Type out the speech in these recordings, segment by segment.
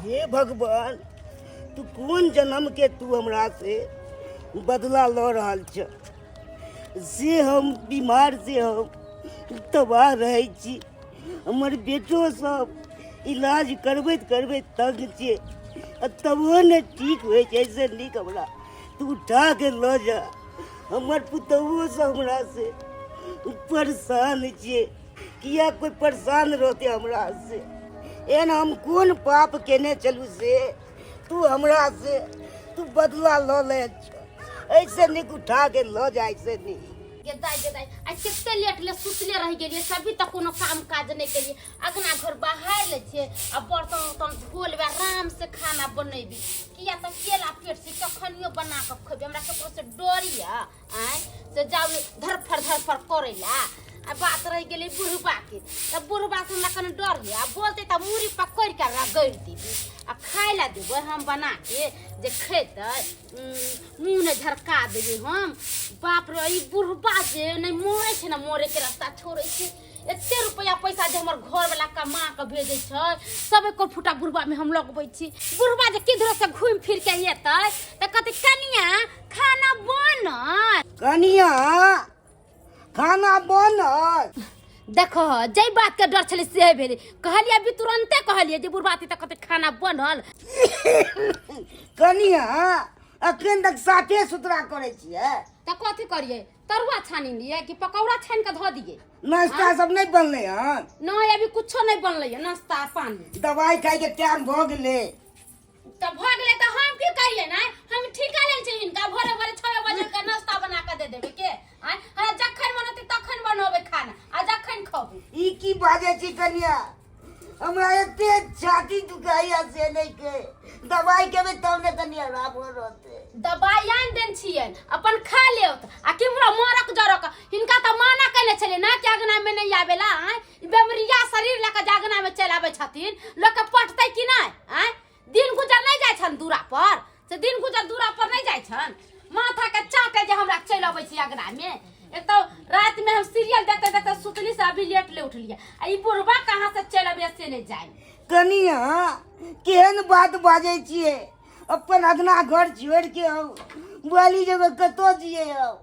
हे भगवान, तू कौन जन्म के तू हमरा से बदला ल रहा छ से हम बीमार से हम तबाह रहे छी। हमर बेटो सब इलाज करबैत करबैत तंग छे, तबो ने ठीक होए छै। ऐसे नीक हमरा तू उठा के ल जा। हमर पुतहुओ सब हमरा से परेशान छे। किया कोई परेशान रहते हमरा से? एन हम कौन पाप केने चलू से तू हमरा से तू बदला ल ले? ऐसे नहीं उठा के ल जा। ऐसे नहीं गेदाई आ कितने लेट ले सुतले रह गेलिए, सभी तक कोनो काम काज नहीं केलिए। अगना घर बाहर ले छे आ बर्तन उर्तन धोलबे, आराम से खाना बनैबी। किया त केला पेट से कखनियो बना के खबे। हमरा ककरो से डरिया आय से जाऊ धरफर करेला। आ बात रह गेली बुढ़बा के, त बुढ़बा से हमरा कने डर लिया। बोलते त मुरी पकड़ के रगड़ दीबी आ खाए ला देबो हम बना के जे खेते। मुंह ने झरका देबी हम। बाप रे, ई बुढ़बा जे नहीं मोरे छे ना, मोरे के रास्ता छोड़े छे। एते रुपया पैसा जे हमर घर वाला कमा के भेजे छै, सब एको फुटा बुढ़बा में हम लगबै छी। बुढ़बा जे किधरो से घूम फिर के एतै त कहते कनिया खाना बनल, कनिया खाना बनल। देखो जई बात के डर छले से भेले। कहलिए अभी तुरंते कहलिए जे बुढ़बा त कहते खाना बनल। कनिया अखन तक साफे सुथरा करे छिए त कथि करिए? तरुआ छानी लिए कि पकौड़ा छान के ध दिए? नाश्ता सब नहीं बनले हन? नहीं, अभी कुछो नहीं बनले है। नाश्ता पानी दवाई खाए के टाइम भ गेले। त भ गेले त हम की करिए? ना हम ठिका लेल छै इनका भोरे भोरे 6 बजे के नाश्ता बना के दे देबे के। आ जखन मनते तखन बनोबे खाना आ जखन खाबू। ई की बाजे छी कनिया? हमरा एते छाती दुखाइया से नहीं के दवाई केबे तब ने कनिया आराम रहते। दवाई आन देन छियन अपन खा लेत। आ किमरा मरक जरक हिनका त माना कने छले ना कि अगना में नहीं आवेला। बेमरिया शरीर लेके जागना में चल आवे छथिन। लोग के पटतै कि नहीं? दिन गुजर नहीं जाय छन दूरा पर से? दिन गुजर दूरा पर नहीं जाय छन? माथा के चाटे जे हमरा चल आबै छी अगना में। एक तो रात में हम सीरियल देखते देखते सुतली से अभी लेट ले उठलिए। आ ई बुढ़बा कहां से चल आवे से नहीं जाय। कनिया केहन बात बाजे छिए? अपन अगना घर छोड़ के आओ वाली जगह कतो जिए आओ?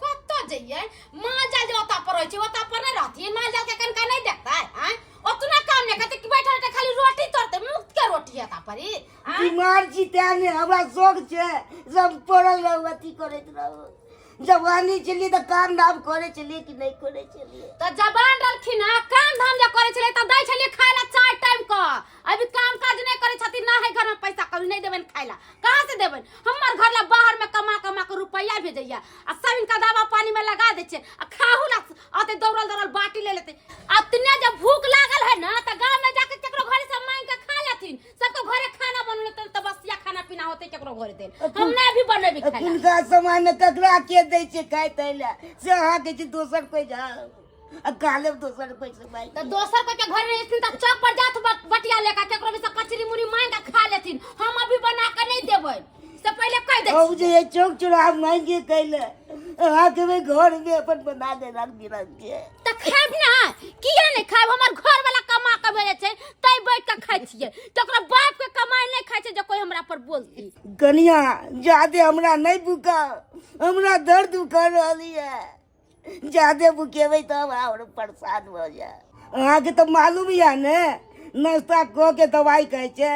कतो जइए? मां जा जे ओता पर होय छै, ओता पर नहीं रहती। मां जा के कनका नहीं देखता है? ओतना काम नहीं करते कि बैठा बैठा खाली रोटी तोड़ते। मुफ्त के रोटी है ता परी। बीमार छी तेने हमरा शौक छे सब पड़ल रहू अथी करैत रहू। जवानी चली त काम धाम करे चलिए कि नहीं करे चलिए? त जवान रहलखिन ना, काम धाम जे करे छले त दै छलिए खाय ला 4 टाइम का। अभी काम काज नहीं करे छथि ना है घर में पैसा कभी नहीं देबन खाय ला। कहां से देबन? हमर घर ला बाहर में कमा कमा के रुपया भेजैया आ सब इनका दवा पानी में लगा दे छे। आ खाहु ला आते दौड़ल बाटी ले लेते। अतने जब भूख लागल है ना त गांव में जाके केकरो घरे से मांग के खा लेथिन। सबके घरे खाना बनले त बसिया खाना पीना होते केकरो घरे देन। हम नहीं भी बनबे खाय ला। इनका समय में ककरा के दै छे खाय तैला से अहाँ के छी दोसर कोई जा आ काले दोसर कोई से भाई त दोसर कोई के घर में स्थिन त चौक पर जात बटिया लेका केकरो में से कचरी मुरी मांग के खा लेथिन। हम अभी बना के नहीं देबै से पहले कह दे। औ जे चौक चौराहा मांग के कैले अहाँ के घर में अपन बना दे रंग बिरंग के त खाब ना। किया नहीं खाब? हमर घर वाला कमा के भेजे छै तै बैठ के खाइ छिए। त ओकरा बाप के कमाई नहीं खाइ छै जे कोई हमरा पर बोलती। कनिया ज्यादा हमरा नहीं भूखा, हमरा दर्द उखड़ रही है। ज्यादा भूखेबै तो हम परेशान हो जाए। अहाँ के तो मालूम है ने नाश्ता क के दवाई खाइ छै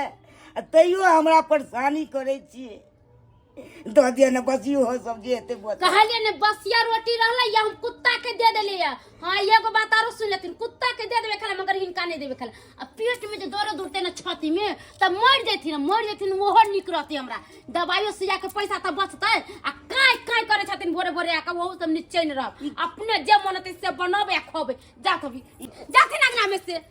तैयो हमरा परेशानी करे छिए। दो दिन बसियो हो सब्जी एते बोल कहलिए ने बसिया रोटी रहले या हम कुत्ता के दे देले या। हां एगो बात आरो सुन लेथिन, कुत्ता के दे देबे खाला मगर हिनका नहीं देबे खाला। आ पेट में जे दर्द उठते ना छाती में त मर जैथिन ओहो निक रहती। हमरा दवाइयो सुइया के पैसा त बचतै। आ काय करे छथिन भोरे भोरे आके ओहू सब निश्चय न रह। अपने जे मन होते से बनाबे खोबे जाथिन अगना में से।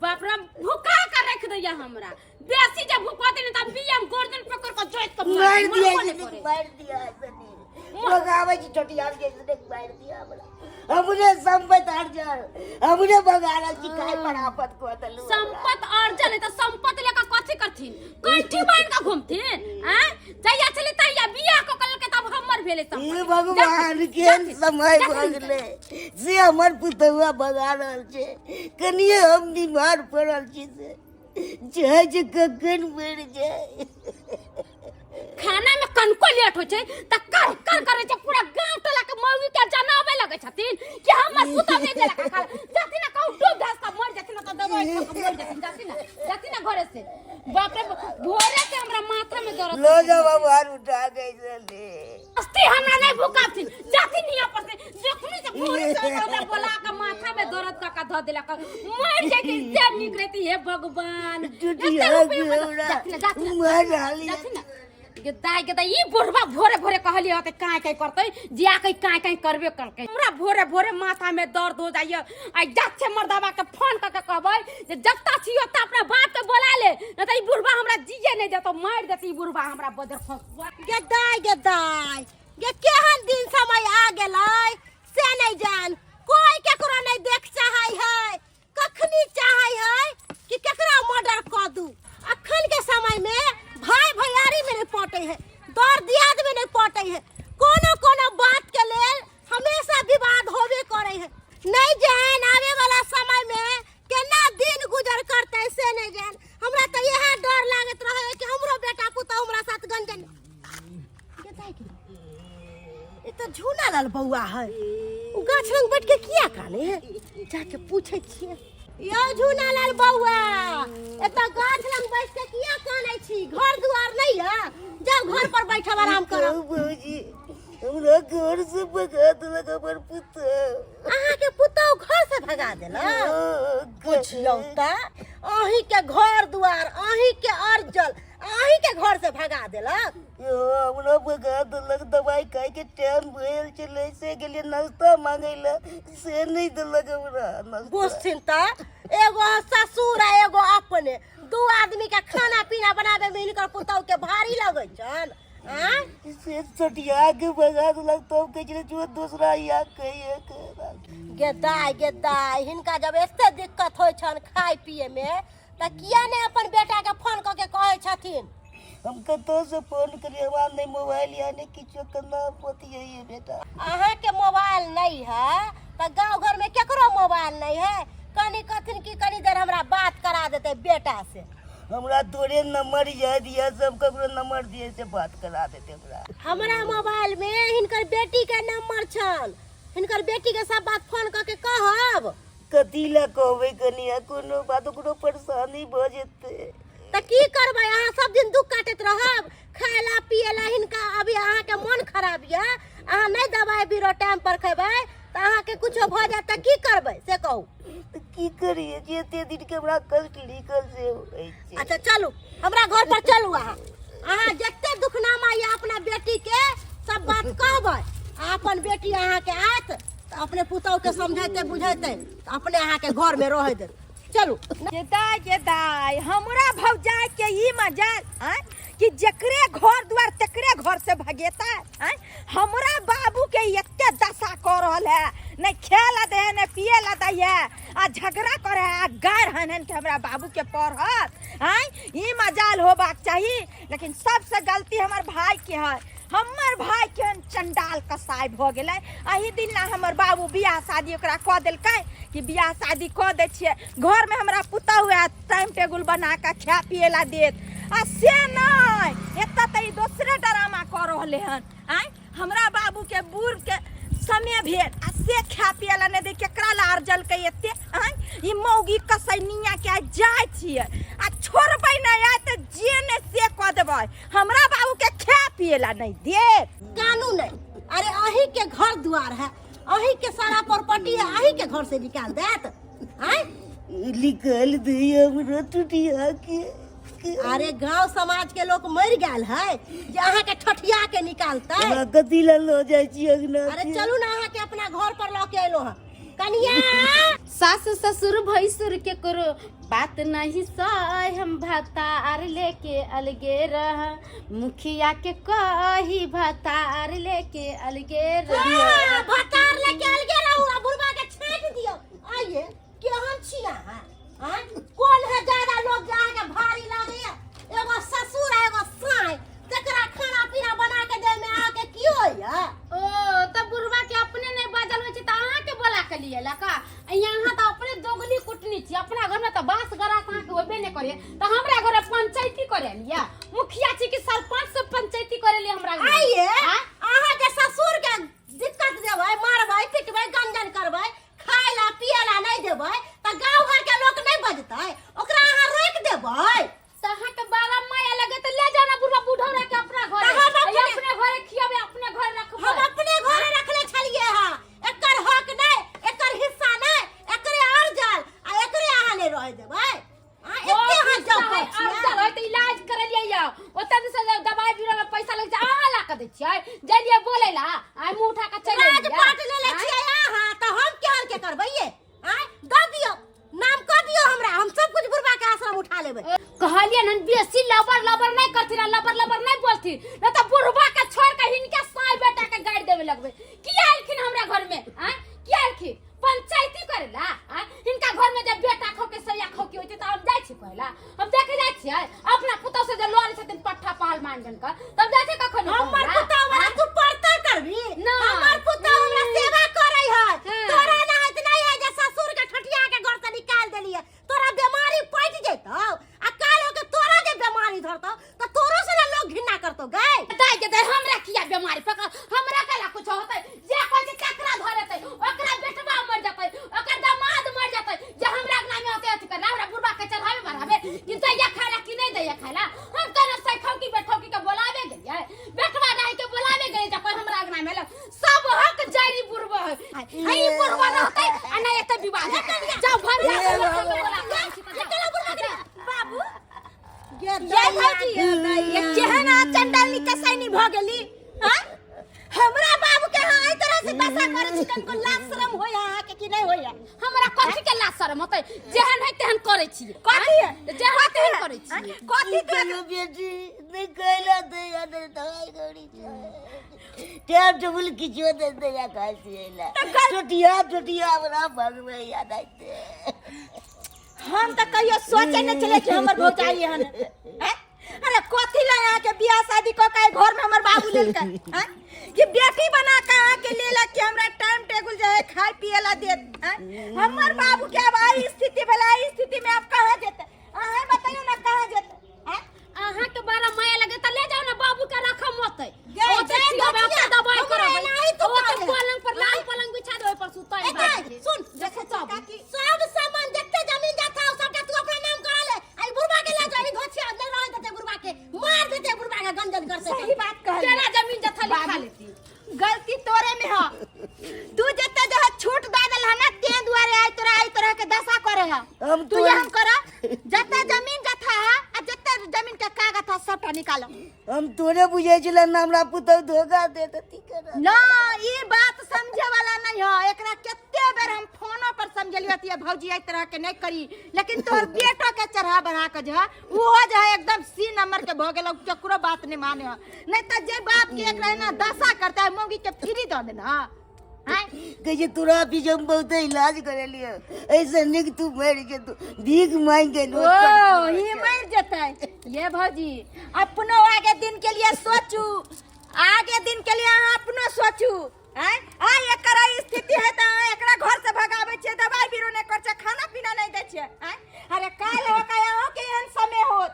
बाप रे भूखा के रख दैया हमरा। बेसी जे भूखा दिन त बियम गर्दन पकड़ के जोइत के मार दिया ऐसनी लगावे जी छोटी यार के से मार दिया हमरा। हमने संपत अर्जन हमने बगाड़ा की काय पर आफत को दलु। संपत अर्जन है त संपत लेके कथि करथिन? कंठी बांध के घूमथिन? हैं जइया चली तइया बियाह को कल के तब हमर भेले सब। हे भगवान के समय भगले से हमर पुतवा बगा रहल छे। कनिए हम बीमार पड़ल छी से चाहे जे कखन मर जाए। खाना में कनको लेट हो छै त कर कर करे छै पूरा गांव टोला के मौगी के जनावे लगे छथिन कि हमर पुता नहीं देला का खाला जाति ना कहू डूब धस का मर जाति ना त दवाई खा के मर जाति ना घरे से बाप रे भोरे से हमरा माथा में दर्द लो जा बाबू उठा गई ले अस्ती हमरा नहीं भूखा थी जाति नहीं पर से देखनी से भोरे से ओदा बोला का माथा में दर्द का ध देला का मर जाति से निकलती है भगवान मर डाली गदाई ई बुढ़वा भोरे भोरे कहली होते काहे काहे करतै जिया कहीं काहे काहे करबे करके हमरा भोरे भोरे माथा में दर्द हो जाइए आ जत से मर्दावा के फोन करके कहबै जे जत्ता छियो त अपना बाप के बोला ले न त ई बुढ़वा हमरा जिए नहीं देतो मार देती ई बुढ़वा हमरा बदर फंस गदाई ये केहन दिन समय आ गेलै से नहीं जान कोई केकरो नहीं देख चाहै है कखनी चाहै है कि केकरा मर्डर क दू अखन के समय में भाई भैयारी में नहीं पटे है दौर दियाद में नहीं पटे है कोनो कोनो बात के लेल हमेशा विवाद होबे करे है नहीं जान आवे वाला समय में केना दिन गुजर करते से नहीं जान हमरा तो यह डर लागत रहे कि हमरो बेटा पुता हमरा साथ गंजन ये तो झूना लाल बउआ है उ गाछ लंग बैठ के किया काने है जाके पूछे छिए यो झूना लाल बउआ ए तो गाछ लंग बैठ के किया काने छी घर दुआर नहीं है जाओ घर पर बैठब आराम करो बाबूजी हमरा घर से भगा देलक हमर पुता अहाँ के पुता घर से भगा देला पूछियो त अही के घर दुआर अही के अर्जल अही के घर से भगा देलक यो हमरा भगा देलक दवाई खाए के टाइम भेल चले से गेलिए नाश्ता मांगे ला से नहीं देलक हमरा नाश्ता बुझथिन त एगो ससुर आ एगो अपने दू आदमी के खाना पीना बनावे में इनकर पुतौ के भारी लगै छन से सटिया के भगा देलक तब कह जो दूसरा या कहिए गेदाई हिनका जब एते दिक्कत होय छन खाए पिए में त किया ने अपन बेटा के फोन क के कहै छथिन हम कतो से फोन करिए हमरा नहीं मोबाइल या नहीं किछो करना पतिए ये बेटा अहाँ के मोबाइल नहीं है त गांव घर में केकरो मोबाइल नहीं है कनी कथिन की कनी देर हमरा बात करा देते बेटा से हमरा तोरे नंबर याद या सब ककरो नंबर दिए से बात करा देते हमरा मोबाइल में हिनकर बेटी के नंबर छन हिनकर बेटी के सब बात फोन क के कहब कथी ला कहबै कनिया कोनो बात ओकरो परेशानी भ जेते त की करबै अहाँ सब दिन दुख काटत रहब खायला पियला हिनका अभी अहाँ के मन खराब या अहाँ नहीं दवाई बीरो टाइम पर खेबै त अहाँ के कुछो भ जात त की करबै से कहू की करिए जेते दिन के हमरा कष्ट लिखल से होय छै अच्छा चलू हमरा घर पर चलू अहाँ जते दुखनामा या अपना बेटी के सब बात कहबै अपन बेटी अहाँ के आयत त अपने पुतौ के समझाते बुझाते अपने अहाँ के घर में रह दे चलू गेदाई हमरा भौजाई के ई मजाल कि जकरे घर द्वार तकरे घर से भगेता है हमरा बाबू के एते दशा कर रहल है नहीं खेला दे नहीं पिएला दे है आ झगड़ा करे है गार हनन के हमरा बाबू के पढ़त ई मजाल होबाक चाहिए लेकिन सबसे गलती हमर भाई के है हमर भाई के चंडाल कसाई भ गेलै एही दिन ला हमर बाबू बियाह शादी ओकरा क देलकै कि बियाह शादी क दै छियै घर में हमरा पुता हुआ टाइम टेबुल बना के खा पिएला देत आ से नहीं एत त ई दोसरे ड्रामा कर रहले हन हमरा बाबू के बूढ़ के समय भेल आ से खा पिएला नहीं दे केकरा ला अर्जल के एते ई मौगी कसैनिया के जाय छियै आ छोड़बै नहीं आ त जे ने से क देबै हमरा बाबू के खा पिएला नहीं दे कानून है अरे अही के घर द्वार है अही के सारा प्रॉपर्टी है अही के घर से निकाल देत निकाल दे हमरा टुटिया के अरे गांव समाज के लोग मर गेल है जे अहाँ के ठठिया के निकालते हमरा कथी ला लो जाय छी अगना अरे चलू ना अहाँ के अपना घर पर ल के एलो है कनिया सास ससुर भैसुर के करो बात नहीं सह हम भतार लेके अलगे रह मुखिया के कही भतार लेके अलगे रह भतार लेके अलगे रहू आ बुढ़वा के छेक दियो आइए केहन छिया हां कौन है ज्यादा लोग जहाँ के भारी लागे एगो ससुर एगो साई तकरा खाना पीना बना के दे में आके की होया ओ तब बुढ़वा के अपने नहीं बजल होय छै त अहाँ के बोला के लिए लका यहाँ तो अपने दोगली कुटनी छी अपना घर में तो बास गरा कहाँ के होबे नहीं करे करे लिया मुखिया जी के सरपंच से पंचायती करे लिया हमरा घर। आइए हाँ? अहाँ के ससुर के दिक्कत देबै, मारबै, पिटबै, गंजन करबै, खाय ला पिए ला नहीं देबै त गांव घर के लोग नहीं बजतै, ओकरा अहाँ रोक देबै। तहाँ के बारा माया लगे तो ले जाना बुढ़ा बूढ़ा रह के अपना घर तो हम अपने घरे खियाबे अपने घर रखबे। हम अपने घरे रखले छलिए हां, एकर हक नहीं, एकर हिस्सा नहीं, एकरे अर्जल आ एकरे अहाँ ले रह देबै। एते हां जाऊ अर्जल होय त इलाज करे लिया ओते से दवाई बीरो में पैसा लग जा अहाँ ला के दै छियै जलिए बोले ला आ मुंह उठा के चले राज पाट ले ले छियै अहाँ त हम केहन के करबै ये? द दियो नाम क दियो हमरा, हम सब कुछ बुरबा के आश्रम उठा लेबै। कहलिए न बेसी लबर नहीं करती ना, लबर नहीं बोलती न त बुढ़वा के छोड़ के हिनके साई बेटा के गाड़ देवे लगबे। किया आइलखिन हमरा घर में? किया आइलखिन पंचायती करेला? हिनका घर में जब बेटा खो के सैया खो के होते त हम जाय छी पहला, हम देखे जाय छियै अपना पुतौ से जे लड़ छथिन पट्ठा पहाड़ मान जन का तब जाय छै कखन हमर पुतौ वाला तू पढ़ता करबी ना। हमर पुतौ हमरा सेवा करै है, तोरा ना है त नहीं है जे ससुर के ठठिया के घर से निकाल देलिए, तोरा बीमारी पट जेतौ आ काल हो के तोरा जे बीमारी धरतौ त तोरो से ना लोग घिन्ना करतौ गै। दाई के दे हमरा किया बीमारी पकड़ हमरा कला कुछ होतै जे कोइ जे चक्रा धरतै ओकरा बेटवा मर जतै ओकर दामाद मर जतै जे हमरा के नामे होतै अथि करला हमरा बुढ़वा के चढ़ावे बढ़ावे कि दैया खाला कि नहीं दैया खाला। हम कहना सैठौ की बैठौ की के बोलावे गेलिए बेटवा दाई के बोलावे गेलिए जे कोइ हमरा के नामे ले सब हक जारी बुढ़वा है आई बुढ़वा रहतै आ नहीं एते विवाह जाओ भर बाबू ये भौजी ये केहन चंडाली कसैनी भ गेली। हां हमरा बाबू के हां ई तरह से दशा करे छी, कनको लाज शरम होय अहाँ के कि नहीं होय? हमरा कथि के लाज शरम होतै जेहन है तेहन करे छी कथी है? जेहन तेहन करे छी कथी के बेटी नहीं कहला दे या दे दवाई गड़ी टैब टेबल किछो दे दे या खाइला टोटिया हमरा भगवे याद आइते। हम त कहियो सोचे न चले कि हमर भौजाई हन। अरे कथी ला यहाँ के बियाह शादी क के घर में हमर बाबू लेलकै हैं कि बेटी बना के आके के लेला कि हमरा टाइम टेबल जे है खाए पिए ला दे। हमर बाबू के अब आई स्थिति भेला, आई स्थिति में अब कहां जेते? अहाँ बताइयो ना कहां जेते? अहाँ के बड़ा माया लगे त ले जाओ ना बाबू के रखम मत ओते दवाई करबै नहीं तो ओते पलंग पर लाल पलंग बिछा दे ओइ पर सुतै सुन देखे सब सामान जत्ते जमीन जाता सबटा तू अपना नाम करा ले। आई बुढ़वा के ले जाई घोछिया ले रह देते बुढ़वा के मार देते बुढ़वा के गंजन करते। सही बात कहली। केना जमीन जथा लिखा लेती गलती तोरे में ह। तू जत्ते जह छूट दे देल है ना ते दुआरे आई तरह के दशा करे है। हम तू ये हम करा जत्ते जमीन जथा है आ जत्ते जमीन के कागज था सबटा निकालो। हम तोरे बुझे छला ना हमरा पुतौ धोखा दे देती कर ना ई बात समझे वाला नहीं है। एकरा केते बेर हम फोनो पर समझलियो त भौजी आई तरह के नहीं करी, लेकिन तोर बेटा के चढ़ा बढ़ा के जो वो जो है एकदम सी नंबर के भ गेल, केकरो बात नहीं माने है। नहीं त जे बाप के एकरा ना दशा करता है मौगी के फ्री द देना कहे तोरा पीछे हम बहुत इलाज करे लियो ऐसे निक तू मर के तू भीख मांग के लो। ओ ही मर जते। ये भौजी अपनो आगे दिन के लिए सोचू, आगे दिन के लिए अहाँ अपनो सोचू। आ एकर स्थिति है त एकरा घर से भगावे छे, दवाई बीरो नहीं कर छे, खाना पीना नहीं दे छे। अरे काल हो के यहाँ के एहन समय होत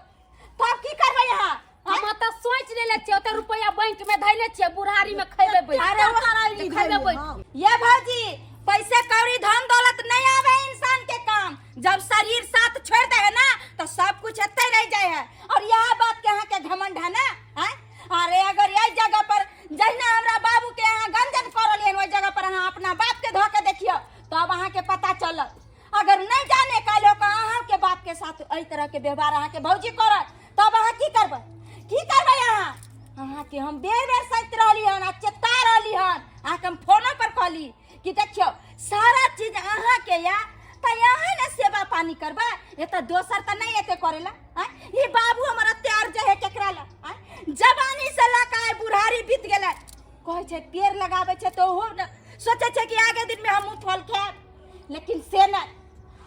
तब की करबे यहाँ? हम त सोच लेले छियै ओते रुपया बैंक में धैले छियै बुढ़ारी में खैबे बैठ अरे खैबे बैठ। ये भौजी पैसे कौड़ी धन दौलत नहीं आवे इंसान के काम, जब शरीर साथ छोड़ दे है ना तो सब कुछ एते रह जाए है। और यह बात के यहाँ के घमंड है ना अरे अगर यही जगह पर जहिना हमरा बाबू के यहाँ गंजन करल है, वही जगह पर अहाँ अपना बाप के धोके देखियो तब तो अहाँ के पता चलत। अगर नहीं जाने कालो का अहाँ के बाप के साथ एही तरह के व्यवहार अहाँ के भौजी करत तब अहाँ की करबै? की करबै अहाँ? अहाँ के हम बेर बेर सैत रहली हन, आ चेता रहली हन, अहाँ के हम फोनो पर कहली कि देखियो सारा चीज अहाँ के या त यहाँ ना सेवा पानी करबा, ये त दोसर त नहीं एते करेला। ये बाबू हमारा तैयार जे है केकरा ला जवानी से लकाय बुढ़ारी बीत गेले, कहै छै पेड़ लगावे छै तो हो न सोचे छै कि आगे दिन में हम फल खाएब, लेकिन से नहीं।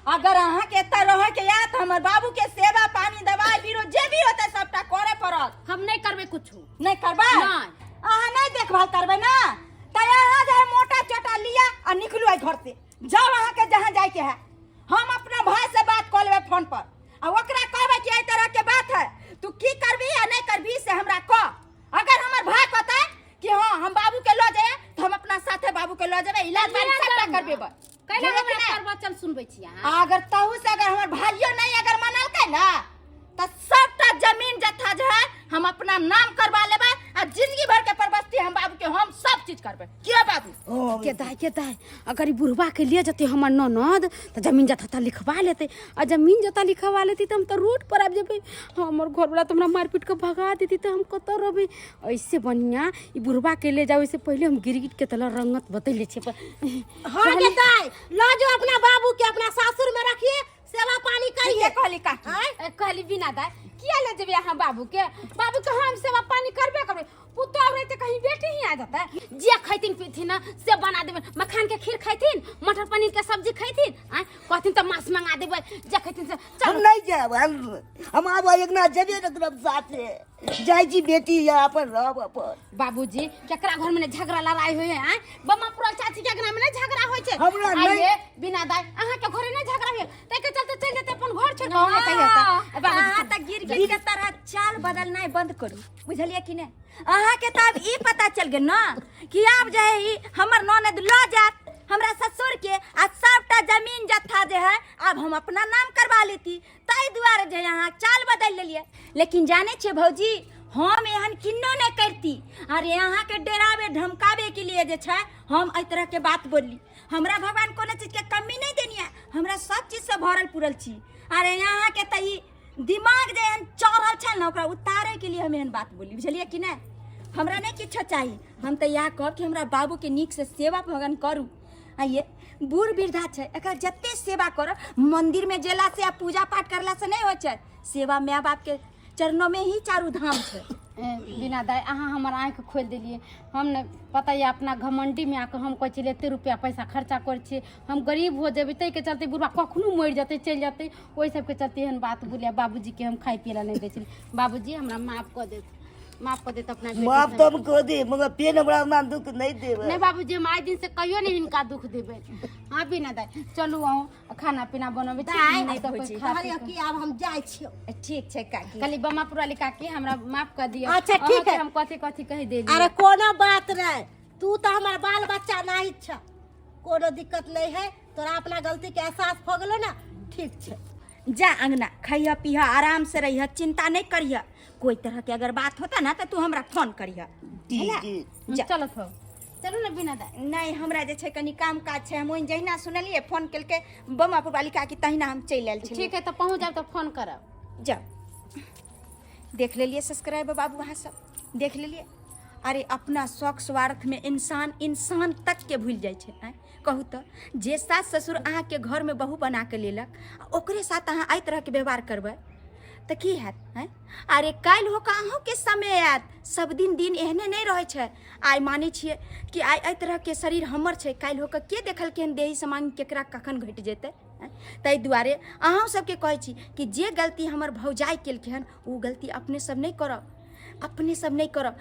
अगर अहाँ के एता रहे के या त हमर बाबू के सेवा पानी दवाई बीरो जे भी होते सबटा करे पड़त। हम नहीं करबे कुछ नहीं करबा नहीं अहाँ नहीं देखभाल करबे ना त यहाँ जे मोटा चोटा लिया और निकलू आई घर से जाओ अहाँ के जहाँ जाए के है। हम अपना भाई से बात कर लेबे फोन पर और ओकरा कहबे कि एई तरह के बात है तू की कहै छी अहाँ? अगर तहु से अगर हमर भाइयो नहीं अगर मनलकै ना तो सबटा जमीन जत्था जो है हम अपना नाम करवा लेबै आ जिंदगी भर के परबस्ती हम बाबू के हम सब चीज करबै। के बाबू के दाई अगर ई बुढ़वा के लिए जते हमर ननद तो जमीन जथा लिखवा लेते आ जमीन जथा लिखवा लेती तो हम तो रोड पर आबि जेबै। हमर घर वाला तो हमरा मारपीट के भगा देती तो हम कत रहबै। ऐसे बढ़िया ई बुढ़वा के ले जाओ इससे पहले हम गिरगिट के तला रंगत बतैले छी। हाँ के दाई लो जो अपना बाबू के अपना सासुर में रखिए, सेवा पानी करिए। कहली काकी कहली बिना दाई किया ले जेबे यहाँ बाबू के हम सेवा पानी करबे करबे। पुतो रहे तो कहीं बेटी ही आ जाता है। जे खैतिन पीथिन ना से बना देबे। मखान के खीर खैतिन, मटर पनीर के सब्जी खैतिन, कहतिन तो मांस मंगा देबे। जे खैतिन से हम नहीं जाब, हम आब एक ना जेबे न तुरंत साथे जाई जी बेटी यहाँ पर रहब अपन। बाबूजी केकरा घर में झगड़ा लड़ाई होय है? बम्मा पुरा चाची के घर में झगड़ा होय छे। हमरा नहीं आइए बिना दाई अहाँ के घरे नहीं झगड़ा होय तै के चलते चल जेते अपन घर छोड़ के। अहाँ त गिरगिट के तरह चाल बदलनाइ बंद करू, बुझलिए कि नहीं? अहाँ के तब ई पता चल गेल ना कि आब जे है ई हमर ननद ल जात हमरा ससुर के आ सबटा जमीन जत्था जे है अब हम अपना नाम करवा लेती, ताई दुआरे जे यहाँ चाल बदल लेलिए। लेकिन जाने छे भौजी हम एहन किन्नो नहीं करती और यहाँ के डरावे धमकावे के लिए जे छै हम एहि तरह के बात बोलली। हमरा भगवान कोनो चीज के कमी नहीं देनी है, हमरा सब चीज से भरल पुरल छी। अरे यहाँ के त ई दिमाग जे एहन चढ़ल छै ना ओकरा उतारे के लिए हम एहन बात बोली, बुझलिए कि नहीं? हमरा नहीं किछो चाहिए, हम तो यह कहब कि हमरा बाबू के नीक से सेवा भगवान करू। आइए बूढ़ वृद्धा छै एकर जते सेवा कर मंदिर में जेला से आ पूजा पाठ करला से नहीं हो छै, सेवा माय बाप के चरणों में ही चारू धाम छै। बिना दाई अहाँ हमर आँख खोल दिलिए। हम ने पता है अपना घमंडी में आके हम कहै एते रुपया पैसा खर्चा कर छी, हम गरीब हो जेबै तै के चलते बुढ़वा कखनो मरि जतै चलि जतै, ओहि सबके चलते एहन बात बोलिया। बाबूजी के हम खाइ पिए ला नहीं दै छी। बाबूजी हमरा माफ कर देत, माफ कर देत अपना बेटी माफ से। तो हम कह दे मगर पेन हमरा ना दुख नहीं देबे। नहीं बाबूजी हम आइ दिन से कहियो नहीं इनका दुख देबे। हाँ बिना दाई चलू अहूँ खाना पीना बनबे दाई कहलिए कि अब हम जाय छियो। ठीक छै काकी। खाली बम्मा पुराली काकी हमरा माफ कर दियो। अच्छा, ठीक है। हम कथी कथी कह दे अरे कोनो बात नहीं, तू तो हमार बाल बच्चा नहीं छ, कोनो दिक्कत नहीं है। तोरा अपना गलती के एहसास हो गेलो ना, ठीक छै। जा अंगना खइया पिया आराम से रहिया, चिंता नहीं करिया। कोई तरह के अगर बात होता ना तो तू हमरा फोन करिया। ठीक चलो थो चलू ना बिना दाई। नहीं हमरा जे छै कनी काम काज छै, हम ओइन जहिना सुनलिए फोन केलके बम्मापुर वाली काकी तहिना हम चलि आयल छी। ठीक है तो पहुंच जाब तो फोन करब। जाओ देख लेलिए सब्सक्राइब बाबू वहाँ सब देख लेलिए। अरे अपना शौक स्वार्थ में इंसान तक के भूल जाए छै। कहू तो जे सास ससुर अहाँ के घर में बहू बना के लेलक ओकरे साथ अहाँ एहि तरह के व्यवहार करबै तो की हैत? अरे काल्हि होकर अहूँ के समय आयत, सब दिन एहने नहीं रहे छै। आइ मानै छियै कि आइ एहि तरह के शरीर हमर छै, काल्हि होकर के देखल केहन देही समान केकरा कखन घटि जेतै। ताहि दुआरे अहूँ सबके कहै छी कि जे गलती हमर भौजाई केलखिन हन ओ गलती अपने सब नहीं करब, अपने सब नहीं करब।